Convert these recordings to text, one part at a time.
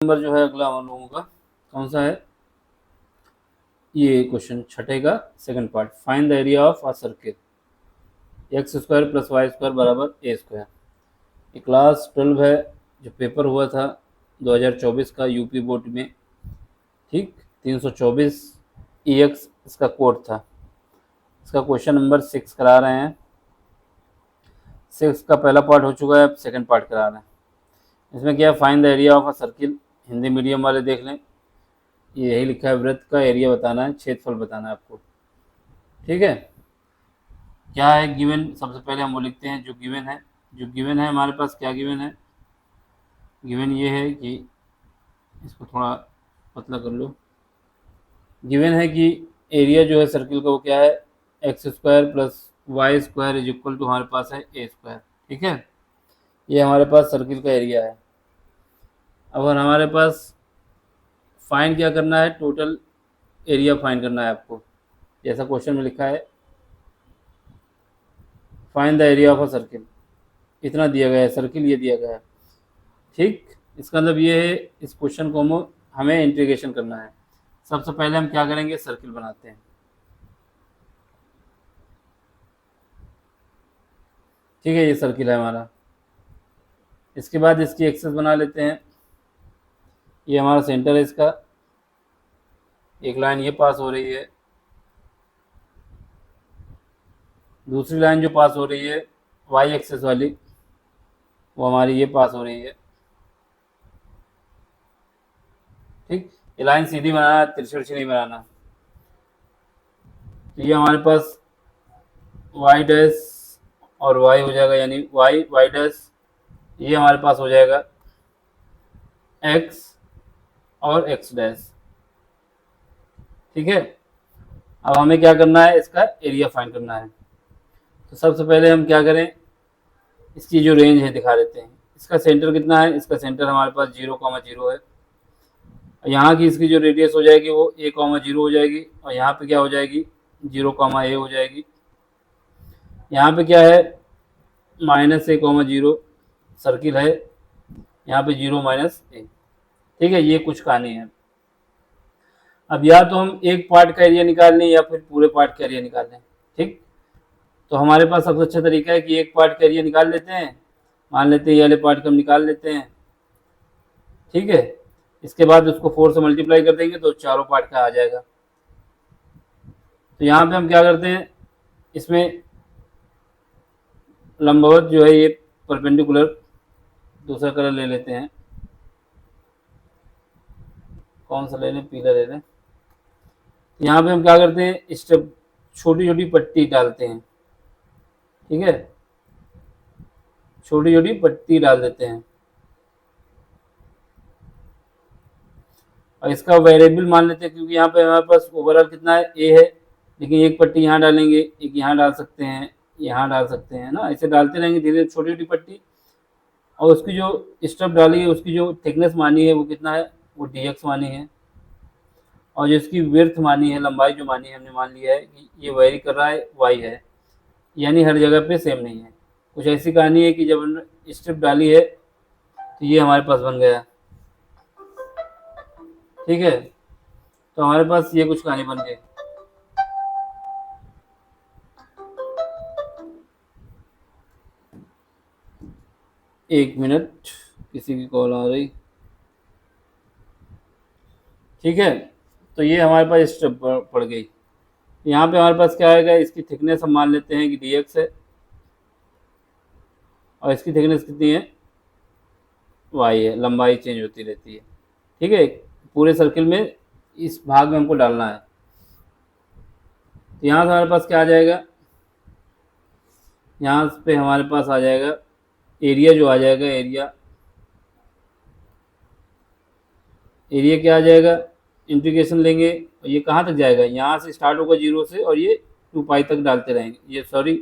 Number जो है अगला हम लोगों का कौन सा है, ये क्वेश्चन छठे का second part, find the area of a circle x square plus y square बराबर ए स्क्वायर। ये क्लास 12 है, जो पेपर हुआ था 2024 का यूपी बोर्ड में, ठीक, 324 EX इसका कोड था। इसका क्वेश्चन नंबर 6 करा रहे हैं। 6 का पहला पार्ट हो चुका है, अब सेकंड पार्ट करा रहे हैं। इसमें क्या है, find the area of a circle, Hindi medium वाले देख लें, ये यही लिखा है, वृत्त का एरिया बताना है, क्षेत्रफल बताना है आपको। ठीक है, क्या है गिवन, सबसे पहले हम वो लिखते हैं जो गिवन है। जो गिवन है हमारे पास, क्या गिवन है, गिवन ये है कि इसको थोड़ा पतला कर लो। गिवन है कि एरिया जो है सर्किल का वो क्या है, x square plus y square is equal to हमारे पास है ए स्क्वायर। ठीक है, ये हमारे पास सर्किल का एरिया है। अब हमारे पास फाइंड क्या करना है, टोटल एरिया फाइंड करना है आपको, जैसा क्वेश्चन में लिखा है, find the area of a circle, इतना दिया गया है, सर्किल ये दिया गया है। ठीक, इसका मतलब ये है, इस क्वेश्चन को हमें इंटीग्रेशन करना है। सबसे पहले हम क्या करेंगे, सर्किल बनाते हैं। ठीक है, ये सर्किल है हमारा। इसके बाद इसकी एक्सेस बना लेते हैं। ये हमारा सेंटर है इसका, एक लाइन ये पास हो रही है, दूसरी लाइन जो पास हो रही है वाई एक्सेस वाली, वो हमारी ये पास हो रही है। ठीक, ये लाइन सीधी बनाना, तिरछी नहीं बनाना। तो ये हमारे पास वाई डैश और वाई हो जाएगा, यानी वाई वाई डैश, ये हमारे पास हो जाएगा एक्स और एक्स डैश। ठीक है, अब हमें क्या करना है, इसका एरिया फाइंड करना है। तो सबसे पहले हम क्या करें, इसकी जो रेंज है दिखा देते हैं। इसका सेंटर कितना है, इसका सेंटर हमारे पास 0,0 है। यहाँ की इसकी जो रेडियस हो जाएगी वो a,0 हो जाएगी, और यहाँ पे क्या हो जाएगी, 0,a हो जाएगी। यहाँ पे क्या है, -a,0 सर्किल है, यहाँ पे 0 -a। ठीक है, ये कुछ कहानी है। अब या तो हम एक पार्ट का एरिया निकाल लें या फिर पूरे पार्ट का एरिया निकाल लें। ठीक, तो हमारे पास सबसे अच्छा तरीका है कि एक पार्ट का एरिया निकाल लेते हैं, मान लेते हैं ये वाले पार्ट का हम निकाल लेते हैं। ठीक है, इसके बाद उसको 4 से मल्टीप्लाई कर देंगे तो चारों पार्ट का आ जाएगा। तो यहाँ पे हम क्या करते हैं, इसमें लंबवत जो है ये परपेंडिकुलर दूसरा कलर ले लेते हैं, कौन सा ले लें, पीला ले लें। यहाँ पे हम क्या करते हैं, स्टेप छोटी छोटी पट्टी डालते हैं। ठीक है, छोटी छोटी पट्टी डाल देते हैं, और इसका वेरिएबल मान लेते हैं, क्योंकि यहाँ पे हमारे पास ओवरऑल कितना है, ए है, लेकिन एक पट्टी यहाँ डालेंगे, एक यहाँ डाल सकते हैं, यहाँ डाल सकते हैं ना, ऐसे डालते रहेंगे धीरे धीरे छोटी छोटी पट्टी। और उसकी जो स्टफ डाली है उसकी जो थिकनेस मानी है वो कितना है, वो dx मानी है। और जो इसकी विड्थ मानी है, लंबाई जो मानी है, हमने मान लिया है कि ये वेरी कर रहा है, y है, यानी हर जगह पे सेम नहीं है। कुछ ऐसी कहानी है कि जब हमने स्ट्रिप डाली है तो ये हमारे पास बन गया। ठीक है, तो हमारे पास ये कुछ कहानी बन गई। एक मिनट, किसी की कॉल आ रही। ठीक है, तो ये हमारे पास स्ट्रिप पड़ गई। यहाँ पे हमारे पास क्या आएगा, इसकी थिकनेस हम मान लेते हैं कि dx है, और इसकी थिकनेस कितनी है, y है, लंबाई चेंज होती रहती है। ठीक है, पूरे सर्किल में इस भाग में हमको डालना है। तो यहाँ से हमारे पास क्या आ जाएगा, यहाँ पे हमारे पास आ जाएगा एरिया, जो आ जाएगा एरिया, एरिया क्या आ जाएगा, इंटीग्रेशन लेंगे और ये कहाँ तक जाएगा, यहाँ से स्टार्ट होगा 0 से, और ये 2π तक डालते रहेंगे, ये सॉरी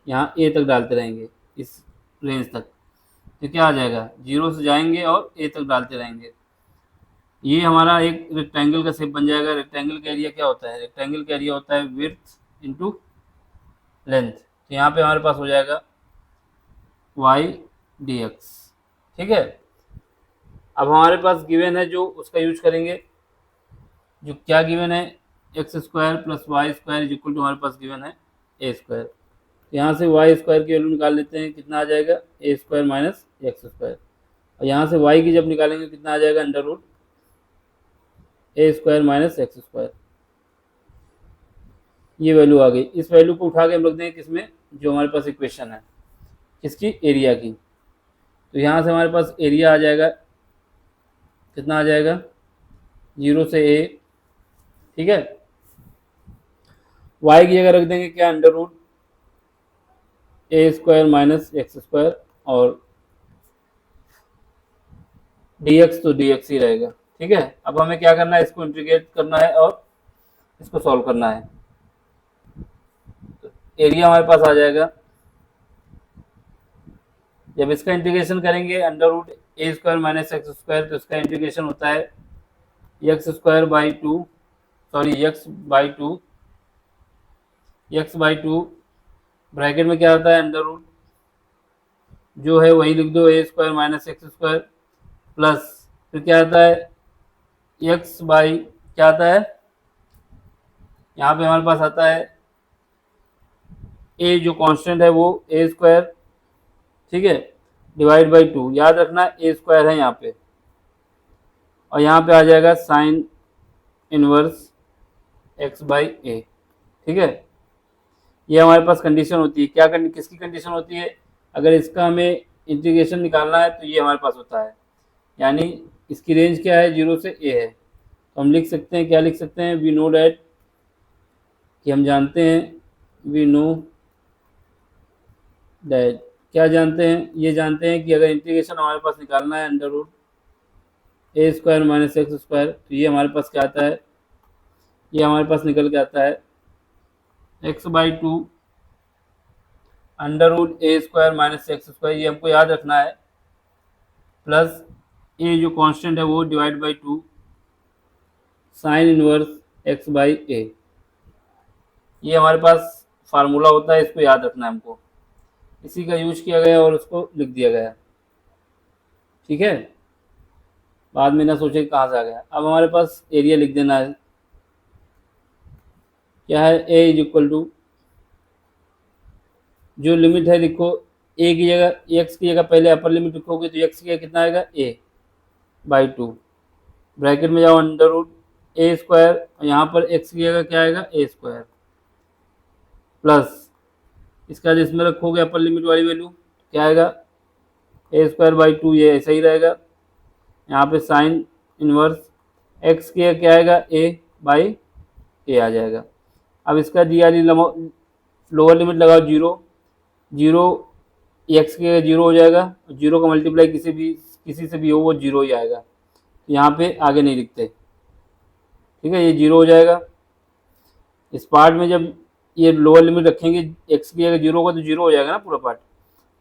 यहाँ a तक डालते रहेंगे, इस रेंज तक। तो क्या आ जाएगा, 0 से जाएंगे और a तक डालते रहेंगे। ये हमारा एक रेक्टेंगल का शेप बन जाएगा। रेक्टेंगल का एरिया क्या होता है, रेक्टेंगल का एरिया होता है विड्थ इंटू लेंथ। तो यहाँ पे हमारे पास हो जाएगा y dx। ठीक है, अब हमारे पास गिवन है जो उसका यूज करेंगे, जो क्या गिवन है, x square plus y square is equal to हमारे पास गिवन है ए स्क्वायर। यहाँ से वाई स्क्वायर की वैल्यू निकाल लेते हैं, कितना आ जाएगा ए स्क्वायर माइनस एक्स स्क्वायर, और यहाँ से वाई की जब निकालेंगे कितना आ जाएगा under root a square minus x square. ये वैल्यू आ गई। इस वैल्यू को उठा के हम रख देंगे किसमें, जो हमारे पास इक्वेशन है किसकी, एरिया की। तो यहाँ से हमारे पास एरिया आ जाएगा, कितना आ जाएगा 0 से ए, ठीक है। वाई की जगह रख देंगे क्या, under root a square minus x square, और dx तो dx ही रहेगा, ठीक है। अब हमें क्या करना है, इसको इंटीग्रेट करना है और इसको सॉल्व करना है। तो एरिया हमारे पास आ जाएगा, जब इसका इंटीग्रेशन करेंगे under root a square minus x square, तो इसका इंटीग्रेशन होता है x square by two, sorry x by to bracket में क्या आता है अंडर रूट, जो है वही लिख दो A square minus x square, plus फिर क्या आता है एक्स बाई क्या आता है, यहाँ पे हमारे पास आता है ए जो कांस्टेंट है वो ए स्क्वायर, ठीक है, डिवाइड बाई टू, याद रखना ए स्क्वायर है यहाँ पे, और यहाँ पे आ जाएगा साइन इनवर्स एक्स बाई ए, ठीक है। ये हमारे पास कंडीशन होती है, क्या किसकी कंडीशन होती है, अगर इसका हमें इंटीग्रेशन निकालना है तो ये हमारे पास होता है, यानी इसकी रेंज क्या है 0 से ए है। तो हम लिख सकते हैं, क्या लिख सकते हैं, वी नो डैट, कि हम जानते हैं, वी नो डैट, क्या जानते हैं, ये जानते हैं कि अगर इंटीग्रेशन हमारे पास निकालना है under root a square minus x square, तो ये हमारे पास क्या आता है, ये हमारे पास निकल के आता है x by two under root a square minus x square, ये हमको याद रखना है, प्लस ए जो कांस्टेंट है वो divide by two sine inverse X by A. ये हमारे पास फार्मूला होता है, इसको याद रखना है हमको, इसी का यूज किया गया और उसको लिख दिया गया, ठीक है। बाद में ना सोचे कहाँ से आ गया। अब हमारे पास एरिया लिख देना है, क्या है, ए इज इक्वल टू, जो लिमिट है लिखो, ए की जगह एक्स की जगह पहले अपर लिमिट लिखोगे तो एक्स की जगह कितना आएगा ए बाई टू, ब्रैकेट में जाओ अंडर रूट ए स्क्वायर, यहाँ पर एक्स की जगह क्या आएगा ए स्क्वायर, प्लस इसका जिसमें रखोगे अपर लिमिट वाली वैल्यू क्या आएगा ए स्क्वायर बाई टू, ये ऐसा ही रहेगा। यहाँ पे साइन इनवर्स एक्स की जगह क्या आएगा ए बाई ए आ जाएगा। अब इसका दिया लोअर लिमिट लगाओ 0 एक्स की जगह 0 हो जाएगा, 0 का मल्टीप्लाई किसी से भी हो वो 0 ही आएगा, यहाँ पे आगे नहीं लिखते, ठीक है, ये 0 हो जाएगा। इस पार्ट में जब ये लोअर लिमिट रखेंगे एक्स की जगह 0 होगा तो 0 हो जाएगा ना पूरा पार्ट।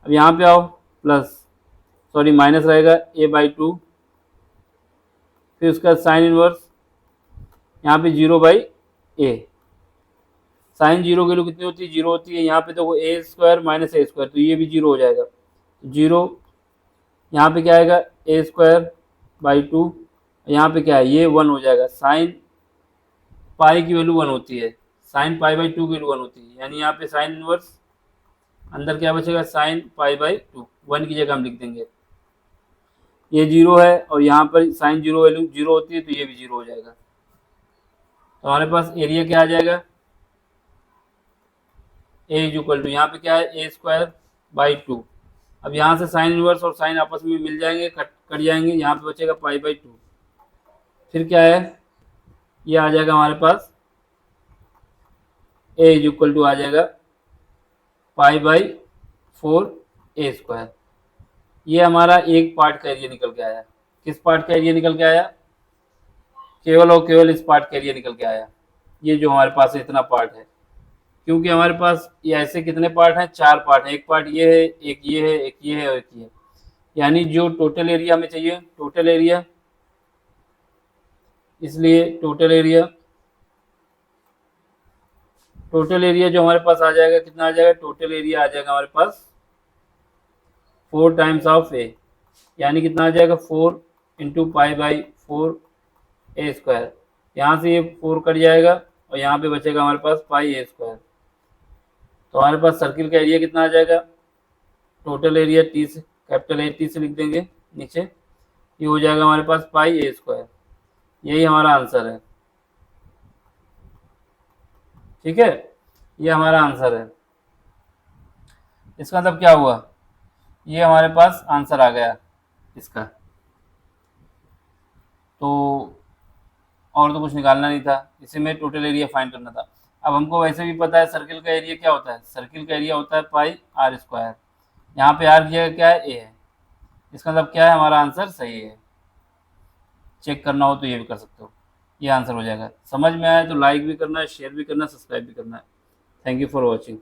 अब यहाँ पे आओ, माइनस रहेगा ए बाई टू, फिर उसका साइन इनवर्स यहाँ पे 0 बाई ए, साइन 0 की वैल्यू कितनी होती है 0 होती है, यहाँ पे तो वो ए स्क्वायर माइनस ए स्क्वायर, तो ये भी 0 हो जाएगा, 0 यहाँ पे क्या आएगा ए स्क्वायर बाई टू, यहाँ पे क्या है ये 1 हो जाएगा, साइन पाई की वैल्यू 1 होती है, साइन पाई बाई टू की वैल्यू 1 होती है, यानी यहाँ पे साइन इनवर्स अंदर क्या बचेगा साइन पाई बाई टू, 1 की जगह हम लिख देंगे, ये 0 है और यहाँ पर साइन 0 वैल्यू 0 होती है तो ये भी 0 हो जाएगा। तो हमारे पास एरिया क्या आ जाएगा, ए इज इक्वल टू, यहाँ पे क्या है ए स्क्वायर बाई टू, अब यहाँ से साइन इनवर्स और साइन आपस में मिल जाएंगे, कट जाएंगे, यहाँ पे बचेगा पाई बाई टू, फिर क्या है ये आ जाएगा हमारे पास ए इज इक्वल टू आ जाएगा पाई बाई 4 ए स्क्वायर। ये हमारा एक पार्ट का एरिया निकल के आया। किस पार्ट का एरिया निकल के आया, केवल और केवल इस पार्ट का एरिया निकल के आया, ये जो हमारे पास इतना पार्ट है, क्योंकि हमारे पास ये ऐसे कितने पार्ट हैं 4 पार्ट हैं, एक पार्ट ये है, एक ये है, एक ये है और एक ये है, यानी जो टोटल एरिया हमें चाहिए, टोटल एरिया, इसलिए टोटल एरिया जो हमारे पास आ जाएगा कितना आ जाएगा, टोटल एरिया आ जाएगा हमारे पास 4 टाइम्स ऑफ ए, यानी कितना आ जाएगा 4 इंटू पाई बाई 4a²। यहाँ से ये 4 कट जाएगा और यहाँ पे बचेगा हमारे पास पाई a²। तो हमारे पास सर्किल का एरिया कितना आ जाएगा, टोटल एरिया टी से, कैपिटल ए टी से लिख देंगे नीचे, ये हो जाएगा हमारे पास पाई a²। यही हमारा आंसर है। ठीक है, ये हमारा आंसर है। इसका मतलब क्या हुआ, ये हमारे पास आंसर आ गया इसका। तो और तो कुछ निकालना नहीं था, इसी में टोटल एरिया फाइंड करना था। अब हमको वैसे भी पता है सर्किल का एरिया क्या होता है, सर्किल का एरिया होता है पाई r²। यहाँ पे r की जगह क्या है, a है। इसका मतलब क्या है, हमारा आंसर सही है। चेक करना हो तो ये भी कर सकते हो, ये आंसर हो जाएगा। समझ में आया तो लाइक भी करना है, शेयर भी करना है, सब्सक्राइब भी करना है। Thank you for watching.